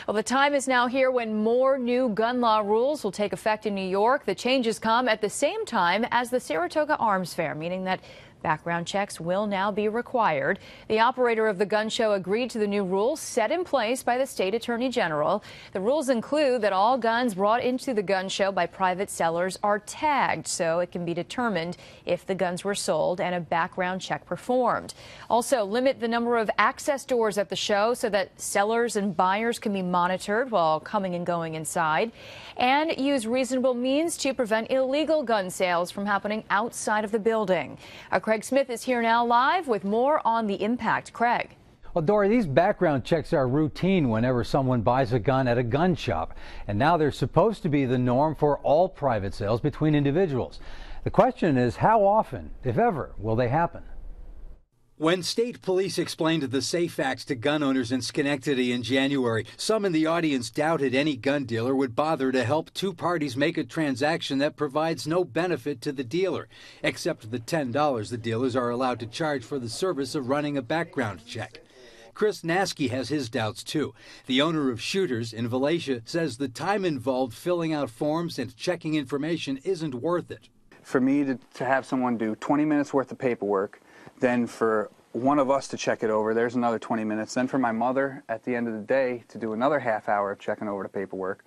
Well, the time is now here when more new gun law rules will take effect in New York. The changes come at the same time as the Saratoga Arms Fair, meaning that background checks will now be required. The operator of the gun show agreed to the new rules set in place by the state attorney general. The rules include that all guns brought into the gun show by private sellers are tagged, so it can be determined if the guns were sold and a background check performed. Also, limit the number of access doors at the show so that sellers and buyers can be monitored while coming and going inside, and use reasonable means to prevent illegal gun sales from happening outside of the building. Craig Smith is here now live with more on the impact. Craig. Well, Dory, these background checks are routine whenever someone buys a gun at a gun shop, and now they're supposed to be the norm for all private sales between individuals. The question is, how often, if ever, will they happen? When state police explained the SAFE Act to gun owners in Schenectady in January, some in the audience doubted any gun dealer would bother to help two parties make a transaction that provides no benefit to the dealer, except the $10 the dealers are allowed to charge for the service of running a background check. Chris Nastke has his doubts, too. The owner of Shooters in Valatie says the time involved filling out forms and checking information isn't worth it. For me to have someone do 20 minutes worth of paperwork, then for one of us to check it over, there's another 20 minutes. Then for my mother, at the end of the day, to do another half hour of checking over the paperwork.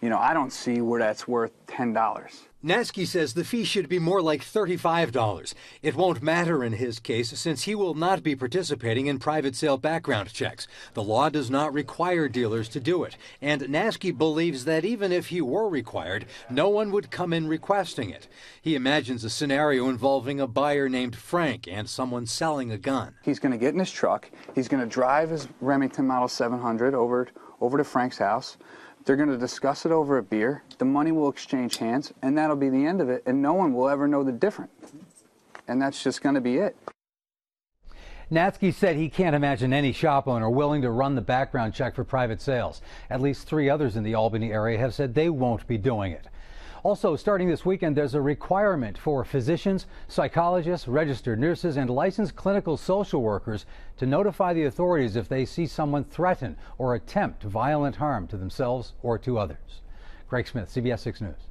You know, I don't see where that's worth $10. Nastke says the fee should be more like $35. It won't matter in his case since he will not be participating in private sale background checks. The law does not require dealers to do it, and Nastke believes that even if he were required, no one would come in requesting it. He imagines a scenario involving a buyer named Frank and someone selling a gun. He's going to get in his truck, he's going to drive his Remington Model 700 over to Frank's house. They're going to discuss it over a beer. The money will exchange hands, and that'll be the end of it, and no one will ever know the difference. And that's just going to be it. Nastke said he can't imagine any shop owner willing to run the background check for private sales. At least 3 others in the Albany area have said they won't be doing it. Also, starting this weekend, there's a requirement for physicians, psychologists, registered nurses, and licensed clinical social workers to notify the authorities if they see someone threaten or attempt violent harm to themselves or to others. Greg Smith, CBS 6 News.